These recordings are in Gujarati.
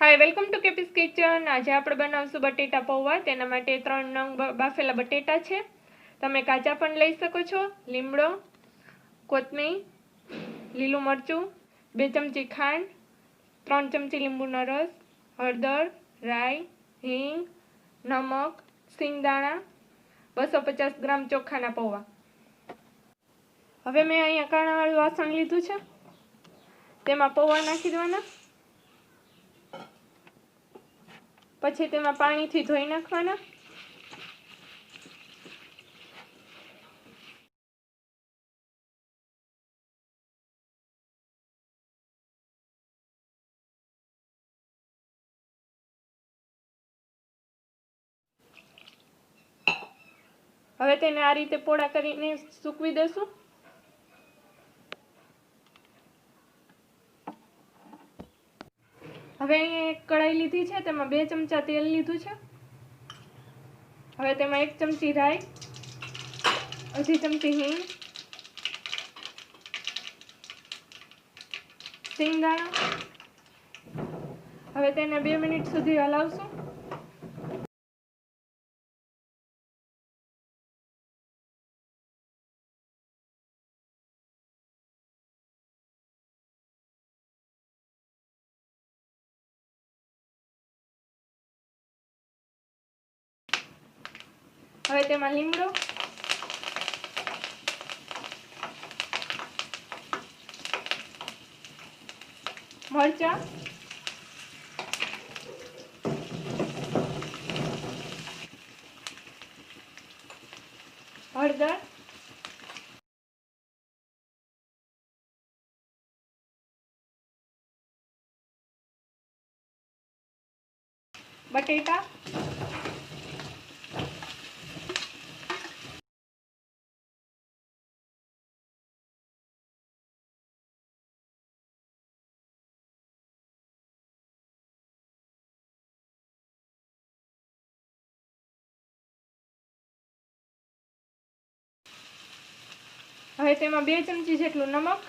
Hi welcome to KP's kitchen. आज આપણે બનાવશું બટેટા પૌવા। તેના માટે 3 નંગ બાફેલા બટેટા છે। તમે કાચા પણ લઈ શકો છો। લીમડો, કોથમીર, લીલું મરચું, 2 ચમચી ખાંડ, 3 ચમચી લીંબુનો રસ, હળદર, રાઈ, હિંગ, નમક, સિંગદાણા, 250 ગ્રામ ચોખાના પૌવા। હવે મેં અહીંયા કાણાવાળું વાસણ લીધું છે। તેમાં પૌવા નાખી દેવાના। પછી તેમાં પાણીથી ધોઈ નાખવાના। હવે તેને આ રીતે પોળા કરીને સૂકવી દેશું। હવે અહીંયા એક કઢાઈ લીધી છે, તેમાં 2 ચમચા તેલ લીધું છે। હવે તેમાં 1 ચમચી રાઈ, અડધી ચમચી હિંગ, સિંગદાણા। હવે તેને 2 મિનિટ સુધી હલાવશું। હવે તેમાં લીમડો, મરચાં, હળદર, બટેટા, હવે તેમાં 2 ચમચી જેટલું નમક,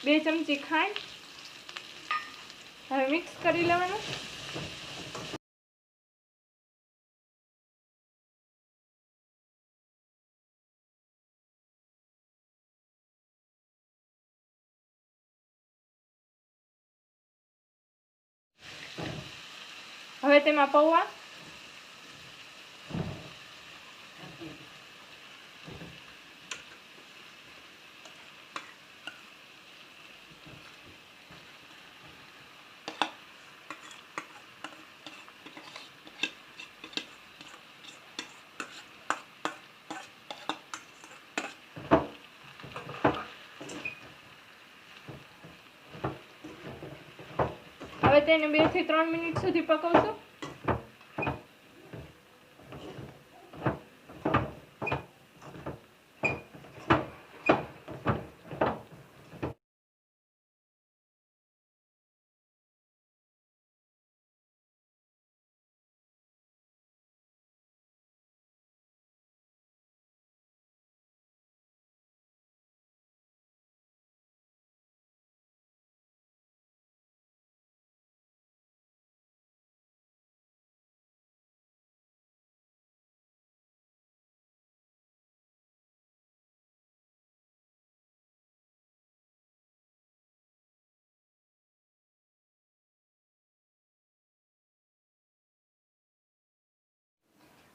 બે ચમચી ખાંડ। હવે મિક્સ કરી લેવાનું। હવે તેમાં પૌવા, હવે તેને 2 થી 3 મિનિટ સુધી પકવશું।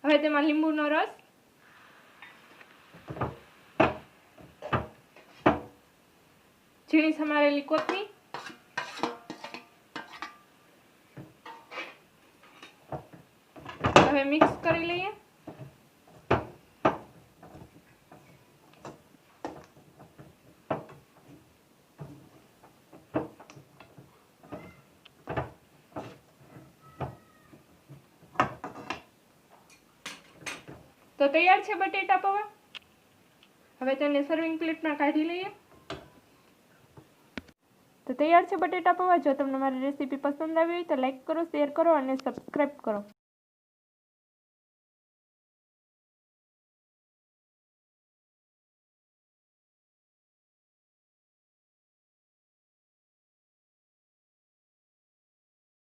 હવે તેમાં લીંબુનો રસ, ઝીણી સમારેલી કોથમીર, હવે મિક્સ કરી લઈએ। તો તૈયાર છે બટેટા પૌવા। હવે તેને સર્વિંગ પ્લેટમાં કાઢી લઈએ। તો તૈયાર છે બટેટા પૌવા। જો તમને મારી રેસીપી પસંદ આવી હોય તો લાઈક કરો, શેર કરો અને સબસ્ક્રાઈબ કરો।